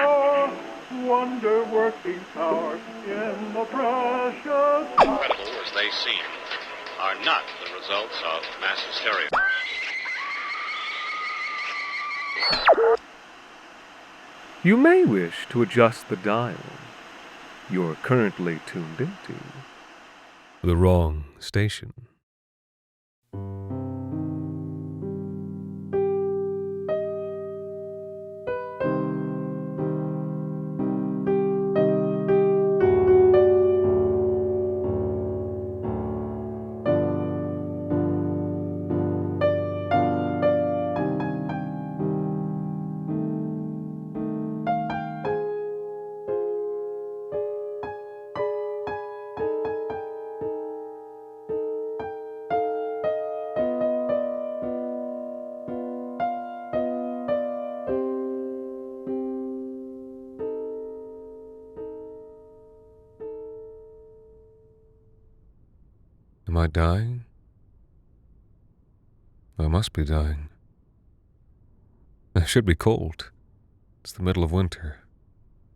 Oh, wonder-working power in the precious... Incredible as they seem, are not the results of mass hysteria. You may wish to adjust the dial. You're currently tuned into the wrong station. Am I dying? I must be dying. I should be cold. It's the middle of winter.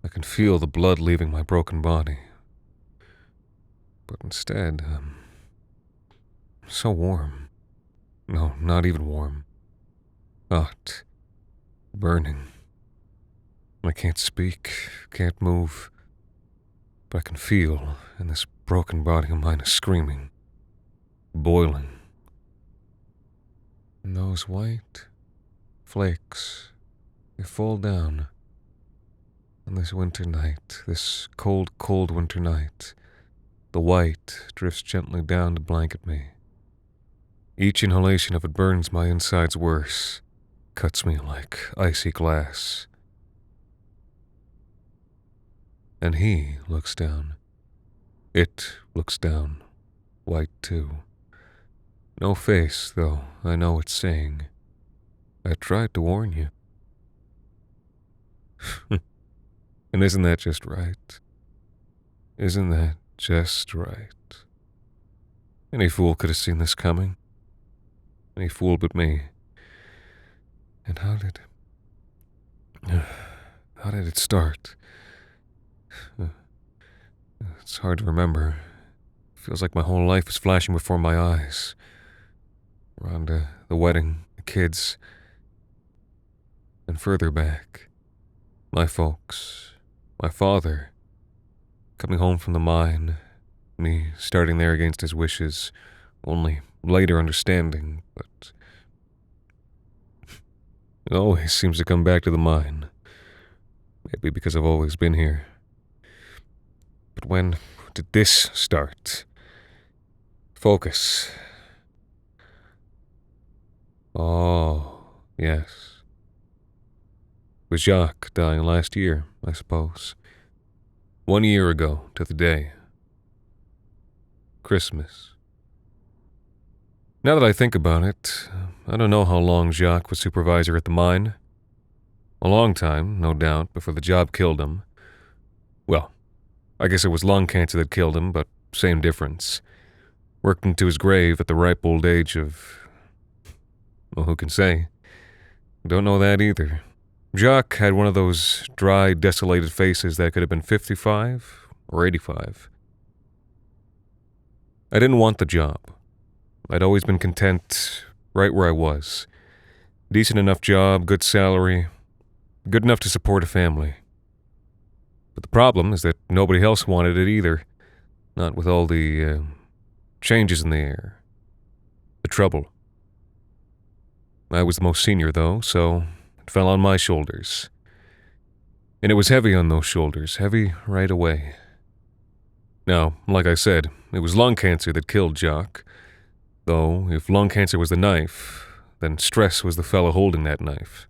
I can feel the blood leaving my broken body. But instead, I'm so warm. No, not even warm. Hot. Burning. I can't speak, can't move. But I can feel, and this broken body of mine is screaming. Boiling. And those white flakes, they fall down. On this winter night, this cold, cold winter night, the white drifts gently down to blanket me. Each inhalation of it burns my insides worse, cuts me like icy glass. And he looks down. It looks down, white too. No face, though I know it's saying, I tried to warn you. And isn't that just right? Isn't that just right? Any fool could have seen this coming. Any fool but me. And how did it start? It's hard to remember. Feels like my whole life is flashing before my eyes. Rhonda, the wedding, the kids. And further back, my folks, my father, coming home from the mine, me starting there against his wishes, only later understanding, but it always seems to come back to the mine. Maybe because I've always been here. But when did this start? Focus. Oh, yes. It was Jacques dying last year, I suppose. 1 year ago to the day. Christmas. Now that I think about it, I don't know how long Jacques was supervisor at the mine. A long time, no doubt, before the job killed him. Well, I guess it was lung cancer that killed him, but same difference. Worked into his grave at the ripe old age of... well, who can say? Don't know that either. Jacques had one of those dry, desolated faces that could have been 55 or 85. I didn't want the job. I'd always been content right where I was. Decent enough job, good salary, good enough to support a family. But the problem is that nobody else wanted it either. Not with all the changes in the air. The trouble. I was the most senior, though, so it fell on my shoulders. And it was heavy on those shoulders, heavy right away. Now, like I said, it was lung cancer that killed Jacques. Though, if lung cancer was the knife, then stress was the fellow holding that knife.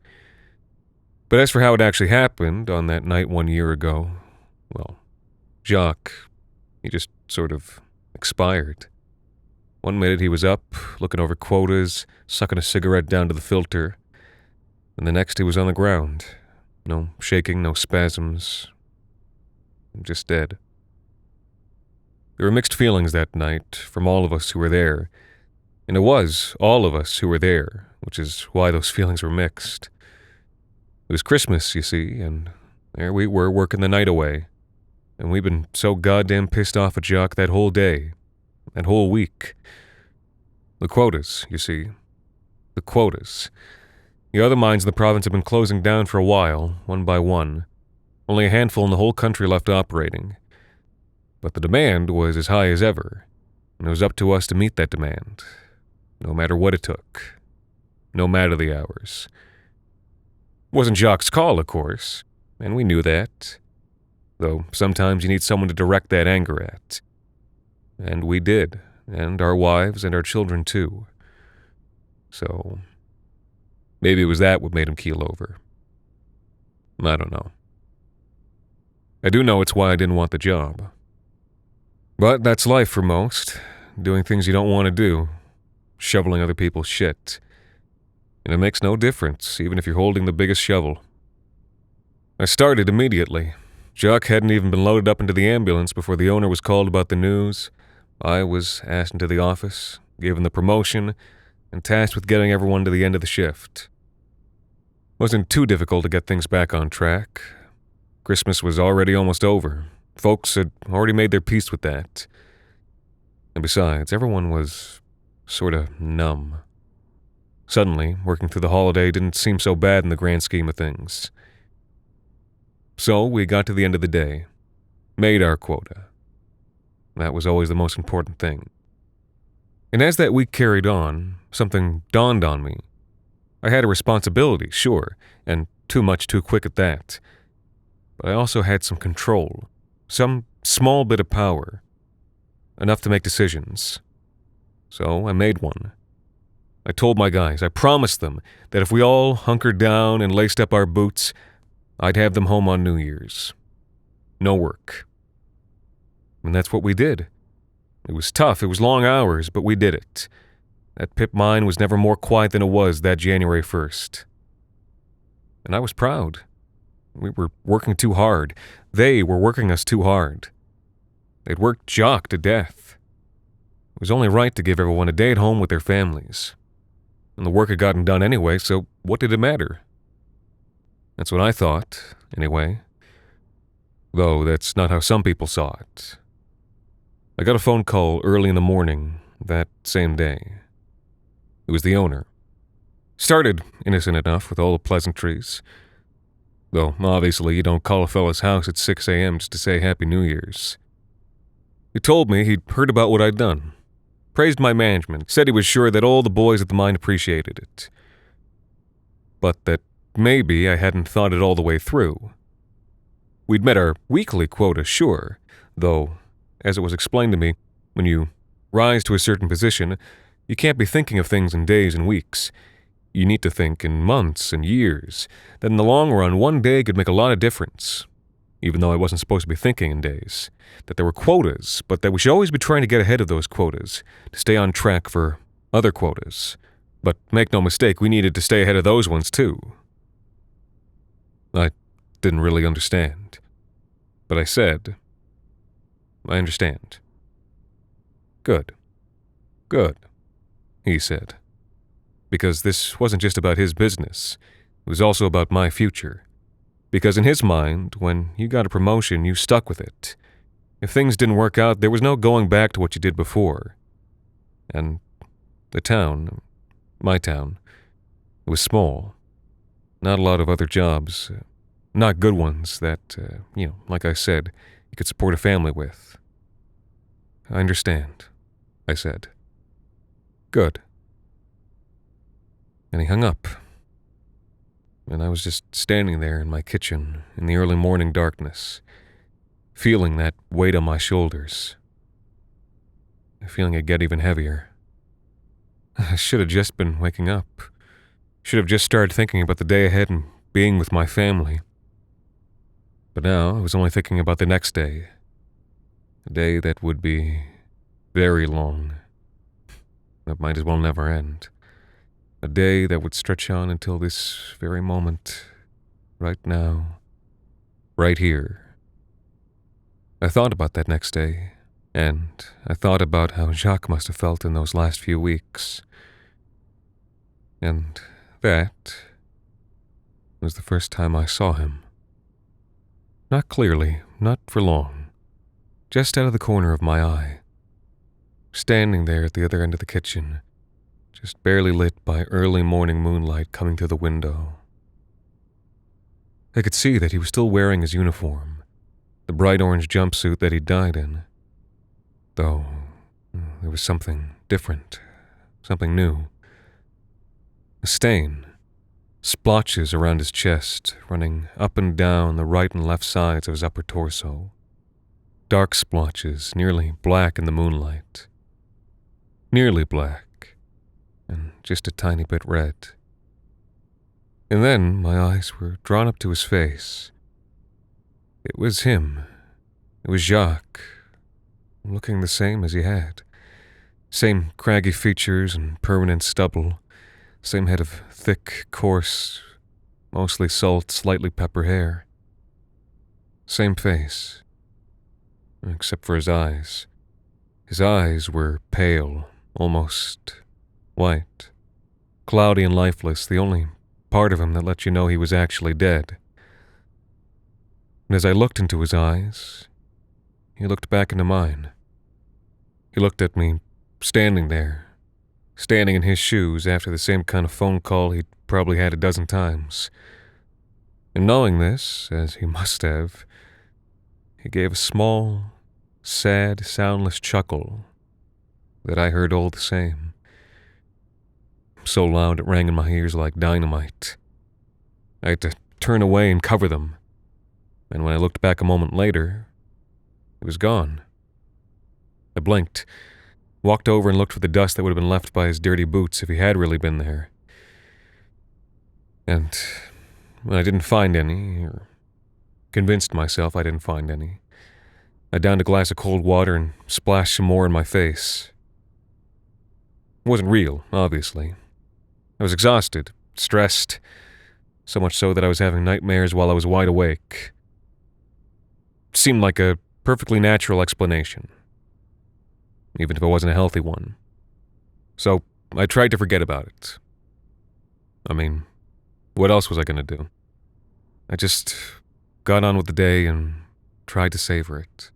But as for how it actually happened on that night 1 year ago, well, Jacques, he just sort of expired. 1 minute he was up, looking over quotas, sucking a cigarette down to the filter, and the next he was on the ground. No shaking, no spasms. Just dead. There were mixed feelings that night from all of us who were there, and it was all of us who were there, which is why those feelings were mixed. It was Christmas, you see, and There we were working the night away, and we'd been so goddamn pissed off at Jock that whole day, that whole week. The quotas, you see. The quotas. The other mines in the province have been closing down for a while, one by one. Only a handful in the whole country left operating. But the demand was as high as ever, and it was up to us to meet that demand, no matter what it took, no matter the hours. It wasn't Jock's call, of course, and we knew that, though sometimes you need someone to direct that anger at. And we did, and our wives and our children too. So, maybe it was that what made him keel over. I don't know. I do know it's why I didn't want the job. But that's life for most, doing things you don't want to do, shoveling other people's shit. And it makes no difference, even if you're holding the biggest shovel. I started immediately. Jock hadn't even been loaded up into the ambulance before the owner was called about the news. I was asked into the office, given the promotion, and tasked with getting everyone to the end of the shift. It wasn't too difficult to get things back on track. Christmas was already almost over. Folks had already made their peace with that. And besides, everyone was sort of numb. Suddenly, working through the holiday didn't seem so bad in the grand scheme of things. So we got to the end of the day, made our quota. That was always the most important thing. And as that week carried on, something dawned on me. I had a responsibility, sure, and too much too quick at that. But I also had some control, some small bit of power, enough to make decisions. So I made one. I told my guys, I promised them, that if we all hunkered down and laced up our boots, I'd have them home on New Year's. No work. And that's what we did. It was tough, it was long hours, but we did it. That pip mine was never more quiet than it was that January 1st. And I was proud. We were working too hard. They were working us too hard. They'd worked Jock to death. It was only right to give everyone a day at home with their families. And the work had gotten done anyway, so what did it matter? That's what I thought, anyway. Though that's not how some people saw it. I got a phone call early in the morning that same day. It was the owner. Started innocent enough with all the pleasantries. Though, obviously, you don't call a fella's house at 6 a.m. just to say Happy New Year's. He told me he'd heard about what I'd done. Praised my management, said he was sure that all the boys at the mine appreciated it. But that maybe I hadn't thought it all the way through. We'd met our weekly quota, sure, though, as it was explained to me, when you rise to a certain position, you can't be thinking of things in days and weeks. You need to think in months and years, that in the long run, one day could make a lot of difference. Even though I wasn't supposed to be thinking in days. That there were quotas, but that we should always be trying to get ahead of those quotas, to stay on track for other quotas. But make no mistake, we needed to stay ahead of those ones too. I didn't really understand. But I said, I understand. Good. Good, he said. Because this wasn't just about his business. It was also about my future. Because in his mind, when you got a promotion, you stuck with it. If things didn't work out, there was no going back to what you did before. And the town, my town, it was small. Not a lot of other jobs. Not good ones that, like I said, you could support a family with. I understand, I said. Good. And he hung up. And I was just standing there in my kitchen in the early morning darkness, feeling that weight on my shoulders. Feeling it get even heavier. I should have just been waking up. Should have just started thinking about the day ahead and being with my family. But now I was only thinking about the next day. A day that would be very long. That might as well never end. A day that would stretch on until this very moment, right now, right here. I thought about that next day, and I thought about how Jacques must have felt in those last few weeks. And that was the first time I saw him. Not clearly, not for long. Just out of the corner of my eye. Standing there at the other end of the kitchen, just barely lit by early morning moonlight coming through the window. I could see that he was still wearing his uniform, the bright orange jumpsuit that he'd died in. Though, there was something different, something new. A stain, splotches around his chest, running up and down the right and left sides of his upper torso. Dark splotches, nearly black in the moonlight. Nearly black, and just a tiny bit red. And then my eyes were drawn up to his face. It was him. It was Jacques, looking the same as he had. Same craggy features and permanent stubble. Same head of thick, coarse, mostly salt, slightly pepper hair. Same face, except for his eyes. His eyes were pale, almost white, cloudy and lifeless, the only part of him that let you know he was actually dead. And as I looked into his eyes, he looked back into mine. He looked at me, standing there, standing in his shoes after the same kind of phone call he'd probably had a dozen times. And knowing this, as he must have, he gave a small, sad, soundless chuckle that I heard all the same. So loud it rang in my ears like dynamite. I had to turn away and cover them. And when I looked back a moment later, it was gone. I blinked, walked over and looked for the dust that would have been left by his dirty boots if he had really been there. And when I didn't find any, or convinced myself I didn't find any, I downed a glass of cold water and splashed some more in my face. It wasn't real, obviously. I was exhausted, stressed, so much so that I was having nightmares while I was wide awake. It seemed like a perfectly natural explanation, even if it wasn't a healthy one. So I tried to forget about it. I mean, what else was I going to do? I just got on with the day and tried to savor it.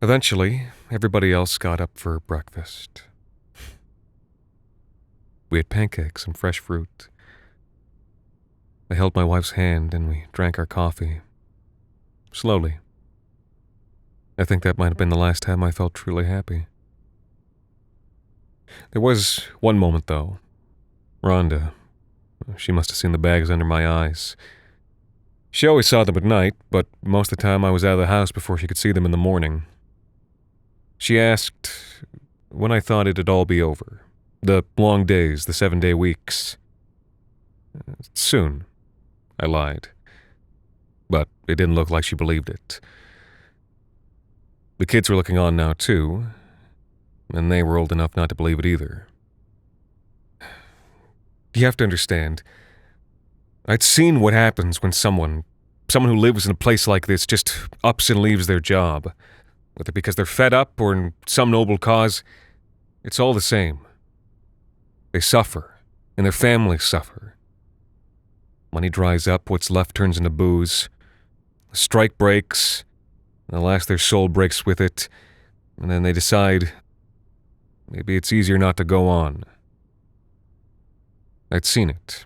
Eventually, everybody else got up for breakfast. We had pancakes and fresh fruit. I held my wife's hand and we drank our coffee. Slowly. I think that might have been the last time I felt truly happy. There was one moment, though. Rhonda. She must have seen the bags under my eyes. She always saw them at night, but most of the time I was out of the house before she could see them in the morning. She asked when I thought it'd all be over. The long days, the 7-day weeks. Soon, I lied. But it didn't look like she believed it. The kids were looking on now, too, and they were old enough not to believe it either. You have to understand, I'd seen what happens when someone who lives in a place like this just ups and leaves their job. Whether because they're fed up or in some noble cause, it's all the same. They suffer, and their families suffer. Money dries up, what's left turns into booze. The strike breaks, and alas, their soul breaks with it, and then they decide maybe it's easier not to go on. I'd seen it.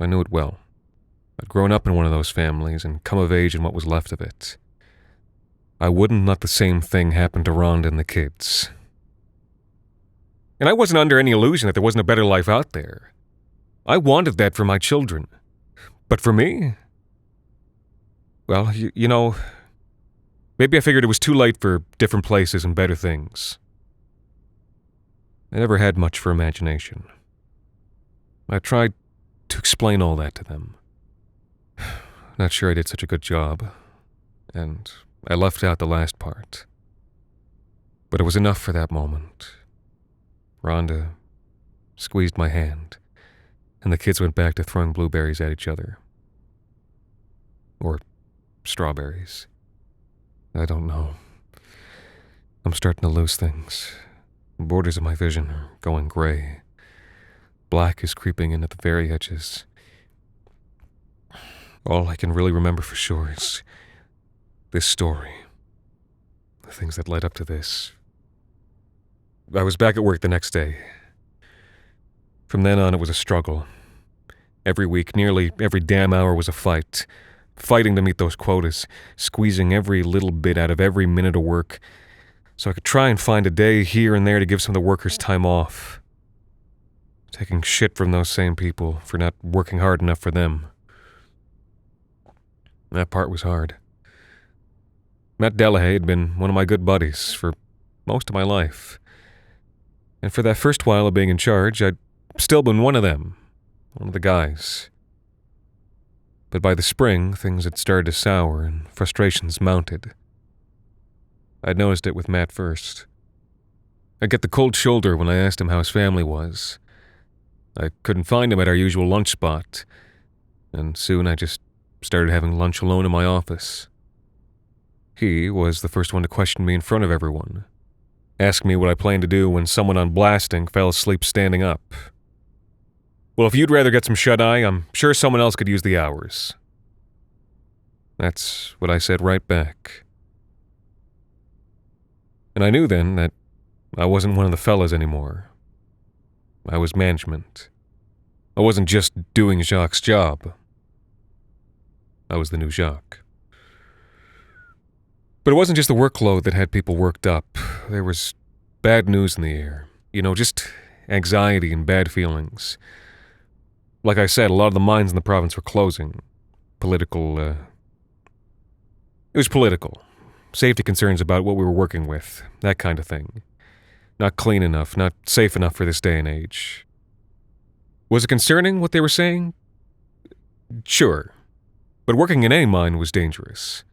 I knew it well. I'd grown up in one of those families and come of age in what was left of it. I wouldn't let the same thing happen to Rhonda and the kids. And I wasn't under any illusion that there wasn't a better life out there. I wanted that for my children. But for me? Well, you know, maybe I figured it was too late for different places and better things. I never had much for imagination. I tried to explain all that to them. Not sure I did such a good job, and I left out the last part. But it was enough for that moment. Rhonda squeezed my hand, and the kids went back to throwing blueberries at each other. Or strawberries. I don't know. I'm starting to lose things. The borders of my vision are going gray. Black is creeping in at the very edges. All I can really remember for sure is this story. The things that led up to this. I was back at work the next day. From then on, it was a struggle. Every week, nearly every damn hour was a fight. Fighting to meet those quotas, squeezing every little bit out of every minute of work, so I could try and find a day here and there to give some of the workers time off. Taking shit from those same people for not working hard enough for them. That part was hard. Matt Delahaye had been one of my good buddies for most of my life. And for that first while of being in charge, I'd still been one of them. One of the guys. But by the spring, things had started to sour and frustrations mounted. I'd noticed it with Matt first. I'd get the cold shoulder when I asked him how his family was. I couldn't find him at our usual lunch spot, and soon I just started having lunch alone in my office. He was the first one to question me in front of everyone. Ask me what I planned to do when someone on blasting fell asleep standing up. Well, if you'd rather get some shut-eye, I'm sure someone else could use the hours. That's what I said right back. And I knew then that I wasn't one of the fellas anymore. I was management. I wasn't just doing Jacques' job. I was the new Jacques. But it wasn't just the workload that had people worked up. There was bad news in the air. Just anxiety and bad feelings. Like I said, a lot of the mines in the province were closing. It was political. Safety concerns about what we were working with. That kind of thing. Not clean enough, not safe enough for this day and age. Was it concerning what they were saying? Sure. But working in any mine was dangerous.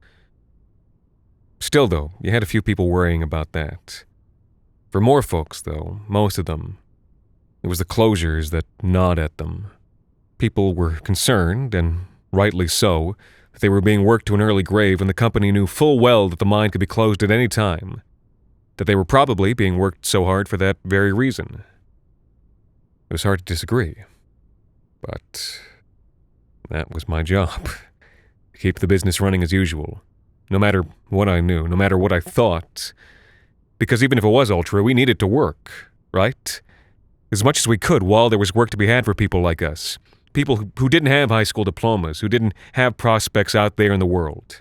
Still, though, you had a few people worrying about that. For more folks, though, most of them, it was the closures that gnawed at them. People were concerned, and rightly so, that they were being worked to an early grave, and the company knew full well that the mine could be closed at any time. That they were probably being worked so hard for that very reason. It was hard to disagree. But that was my job. To keep the business running as usual. No matter what I knew, no matter what I thought. Because even if it was all true, we needed to work, right? As much as we could while there was work to be had for people like us. People who didn't have high school diplomas, who didn't have prospects out there in the world.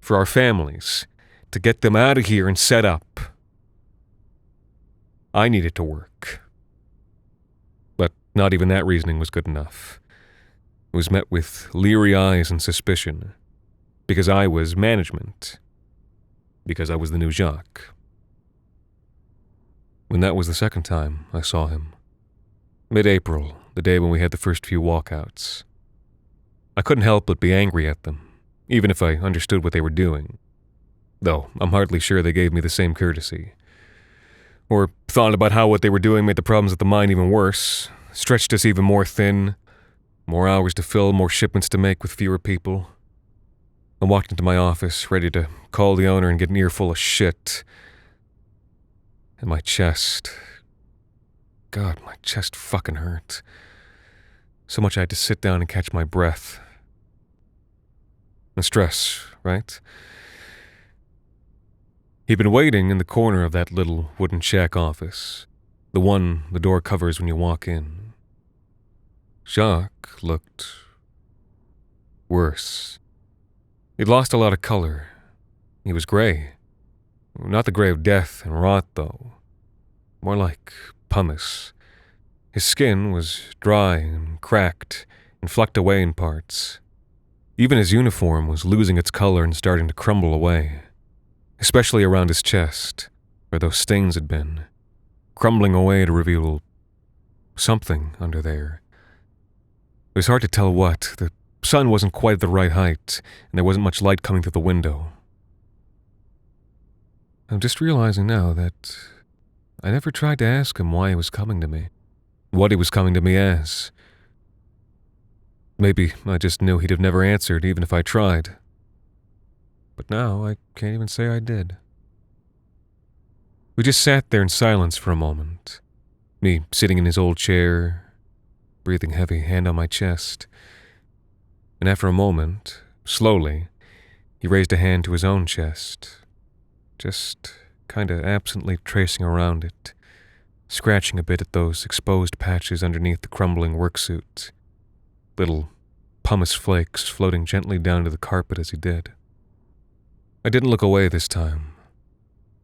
For our families, to get them out of here and set up. I needed to work. But not even that reasoning was good enough. It was met with leery eyes and suspicion. Because I was management. Because I was the new Jacques. When that was the second time I saw him. Mid-April, the day when we had the first few walkouts. I couldn't help but be angry at them, even if I understood what they were doing. Though I'm hardly sure they gave me the same courtesy. Or thought about how what they were doing made the problems at the mine even worse, stretched us even more thin, more hours to fill, more shipments to make with fewer people. I walked into my office, ready to call the owner and get an earful of shit. And my chest... God, my chest fucking hurt. So much I had to sit down and catch my breath. The stress, right? He'd been waiting in the corner of that little wooden shack office. The one the door covers when you walk in. Jacques looked... worse. He'd lost a lot of color. He was gray. Not the gray of death and rot, though. More like pumice. His skin was dry and cracked and flecked away in parts. Even his uniform was losing its color and starting to crumble away. Especially around his chest, where those stains had been. Crumbling away to reveal something under there. It was hard to tell what. The sun wasn't quite at the right height, and there wasn't much light coming through the window. I'm just realizing now that I never tried to ask him why he was coming to me. What he was coming to me as. Maybe I just knew he'd have never answered, even if I tried. But now I can't even say I did. We just sat there in silence for a moment. Me sitting in his old chair, breathing heavy, hand on my chest. And after a moment, slowly, he raised a hand to his own chest, just kinda absently tracing around it, scratching a bit at those exposed patches underneath the crumbling worksuit, little pumice flakes floating gently down to the carpet as he did. I didn't look away this time.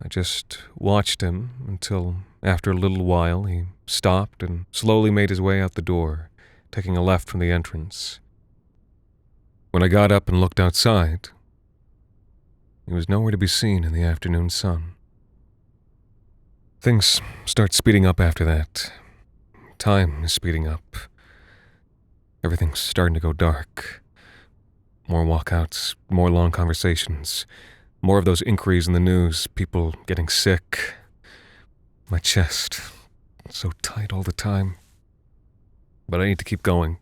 I just watched him until, after a little while, he stopped and slowly made his way out the door, taking a left from the entrance. When I got up and looked outside, he was nowhere to be seen in the afternoon sun. Things start speeding up after that. Time is speeding up. Everything's starting to go dark. More walkouts, more long conversations, more of those inquiries in the news, people getting sick. My chest, so tight all the time. But I need to keep going.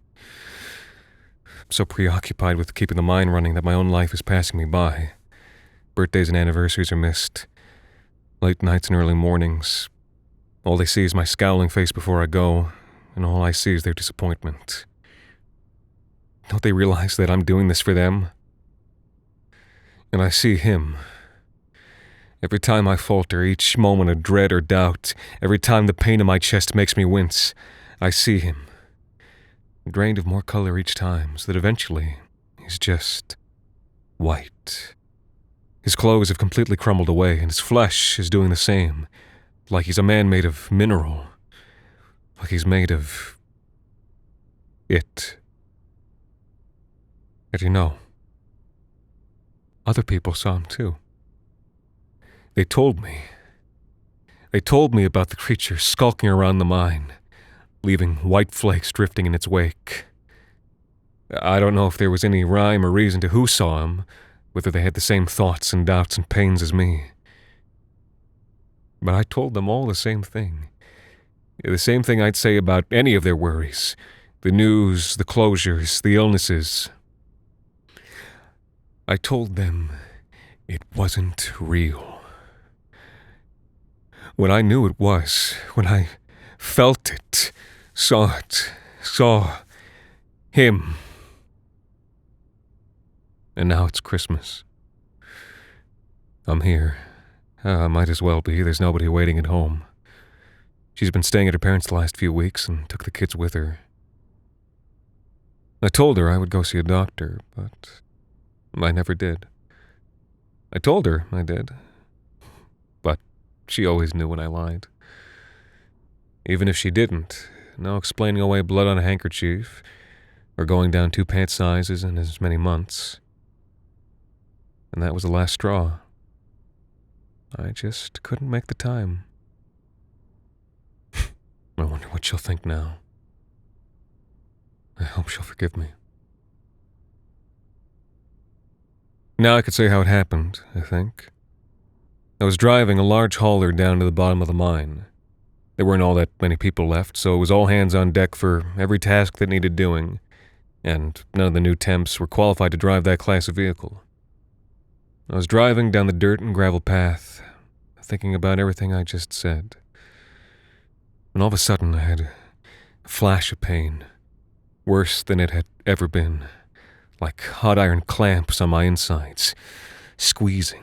I'm so preoccupied with keeping the mind running that my own life is passing me by. Birthdays and anniversaries are missed. Late nights and early mornings. All they see is my scowling face before I go, and all I see is their disappointment. Don't they realize that I'm doing this for them? And I see him. Every time I falter, each moment of dread or doubt, every time the pain in my chest makes me wince, I see him. Drained of more color each time, so that eventually he's just white. His clothes have completely crumbled away, and his flesh is doing the same, like he's a man made of mineral, like he's made of it. And you know, other people saw him too. They told me about the creature skulking around the mine, leaving white flakes drifting in its wake. I don't know if there was any rhyme or reason to who saw him, whether they had the same thoughts and doubts and pains as me. But I told them all the same thing. The same thing I'd say about any of their worries. The news, the closures, the illnesses. I told them it wasn't real. When I knew it was, when I felt it, saw him. And now it's Christmas. I'm here. Might as well be. There's nobody waiting at home. She's been staying at her parents' the last few weeks and took the kids with her. I told her I would go see a doctor, but I never did. I told her I did, but she always knew when I lied. Even if she didn't, no explaining away blood on a handkerchief or going down 2 pant sizes in as many months. And that was the last straw. I just couldn't make the time. I wonder what she'll think now. I hope she'll forgive me. Now I could say how it happened, I think. I was driving a large hauler down to the bottom of the mine. There weren't all that many people left, so it was all hands on deck for every task that needed doing, and none of the new temps were qualified to drive that class of vehicle. I was driving down the dirt and gravel path, thinking about everything I just said. And all of a sudden I had a flash of pain, worse than it had ever been, like hot iron clamps on my insides, squeezing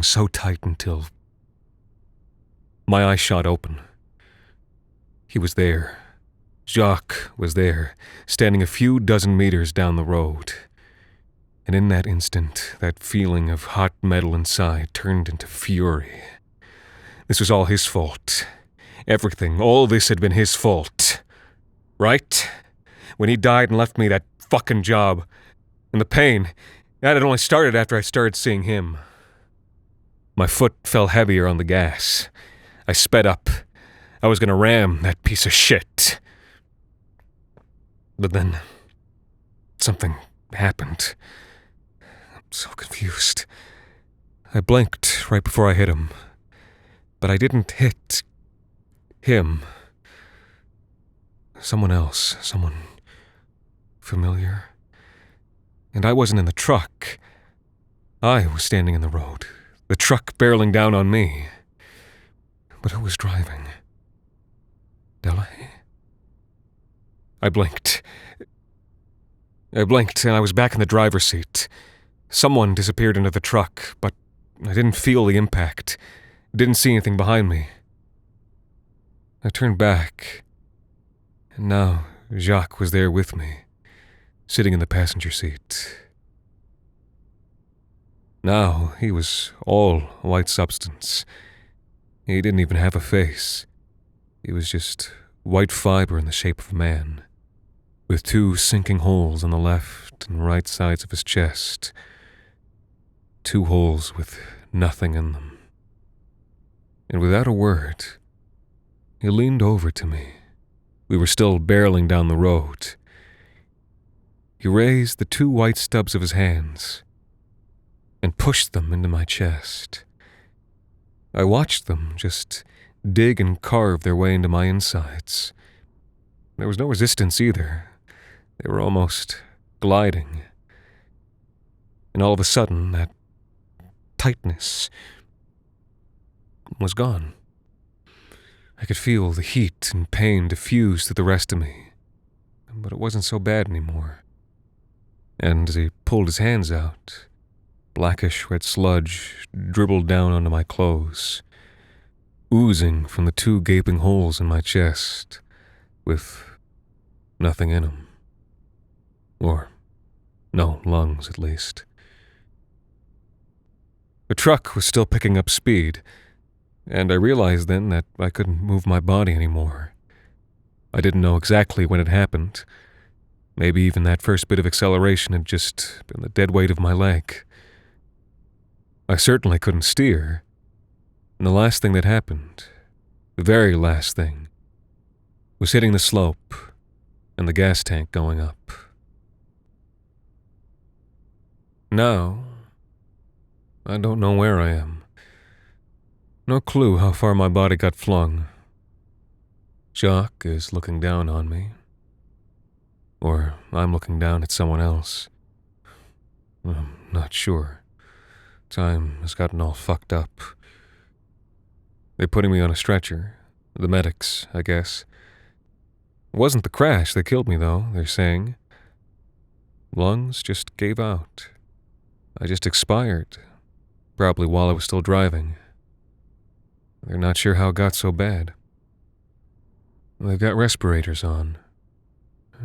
so tight until my eyes shot open. He was there. Jacques was there, standing a few dozen meters down the road. And in that instant, that feeling of hot metal inside turned into fury. This was all his fault. Everything, all this had been his fault. Right? When he died and left me that fucking job. And the pain, that had only started after I started seeing him. My foot fell heavier on the gas. I sped up. I was gonna ram that piece of shit. But then, something happened. I'm so confused. I blinked right before I hit him. But I didn't hit him. Someone else, someone familiar. And I wasn't in the truck. I was standing in the road, the truck barreling down on me. But who was driving? Delahaye? I blinked. I blinked and I was back in the driver's seat. Someone disappeared into the truck, but I didn't feel the impact. Didn't see anything behind me. I turned back, and now Jacques was there with me, sitting in the passenger seat. Now he was all white substance. He didn't even have a face. He was just white fiber in the shape of a man, with 2 sinking holes on the left and right sides of his chest. 2 holes with nothing in them. And without a word, he leaned over to me. We were still barreling down the road. He raised the 2 white stubs of his hands and pushed them into my chest. I watched them just dig and carve their way into my insides. There was no resistance either. They were almost gliding. And all of a sudden, that tightness was gone. I could feel the heat and pain diffuse through the rest of me, but it wasn't so bad anymore. And as he pulled his hands out, blackish red sludge dribbled down onto my clothes, oozing from the 2 gaping holes in my chest, with nothing in them. Or no lungs, at least. The truck was still picking up speed, and I realized then that I couldn't move my body anymore. I didn't know exactly when it happened. Maybe even that first bit of acceleration had just been the dead weight of my leg. I certainly couldn't steer. And the last thing that happened, the very last thing, was hitting the slope and the gas tank going up. Now, I don't know where I am. No clue how far my body got flung. Jacques is looking down on me. Or I'm looking down at someone else. I'm not sure. Time has gotten all fucked up. They're putting me on a stretcher. The medics, I guess. It wasn't the crash that killed me, though, they're saying. Lungs just gave out. I just expired. Probably while I was still driving. They're not sure how it got so bad. They've got respirators on.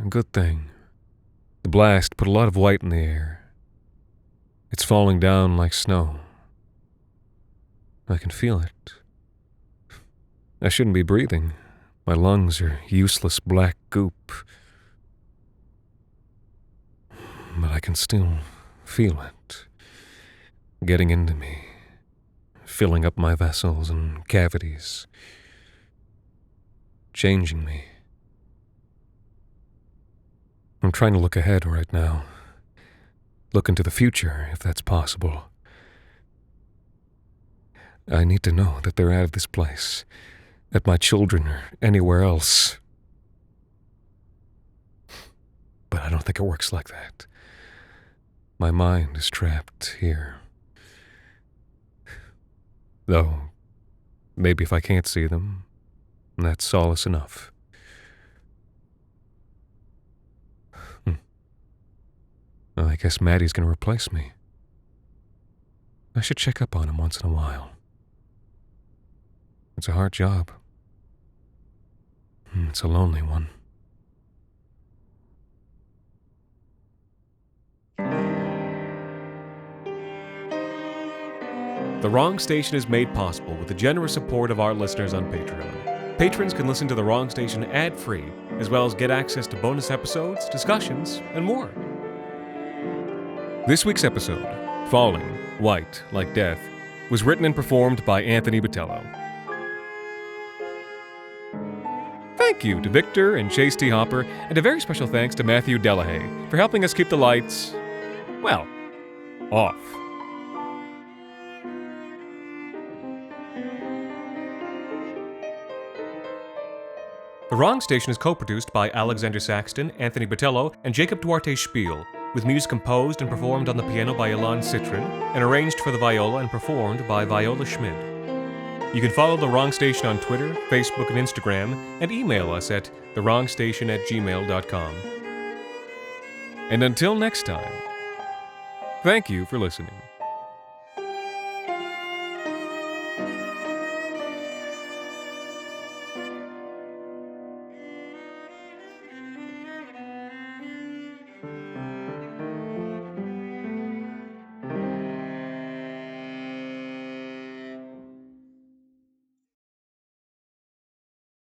A good thing. The blast put a lot of white in the air. It's falling down like snow. I can feel it. I shouldn't be breathing. My lungs are useless black goop. But I can still feel it. Getting into me. Filling up my vessels and cavities. Changing me. I'm trying to look ahead right now. Look into the future, if that's possible. I need to know that they're out of this place. That my children are anywhere else. But I don't think it works like that. My mind is trapped here. Though, maybe if I can't see them, that's solace enough. Well, I guess Maddie's going to replace me. I should check up on him once in a while. It's a hard job. It's a lonely one. The Wrong Station is made possible with the generous support of our listeners on Patreon. Patrons can listen to The Wrong Station ad-free, as well as get access to bonus episodes, discussions, and more. This week's episode, Falling, White Like Death, was written and performed by Anthony Botello. Thank you to Victor and Chase T. Hopper, and a very special thanks to Matthew Delahaye for helping us keep the lights, well, off. The Wrong Station is co-produced by Alexander Saxton, Anthony Botello, and Jacob Duarte Spiel, with music composed and performed on the piano by Ilan Citrin, and arranged for the viola and performed by Viola Schmid. You can follow The Wrong Station on Twitter, Facebook, and Instagram, and email us at thewrongstation@gmail.com. And until next time, thank you for listening.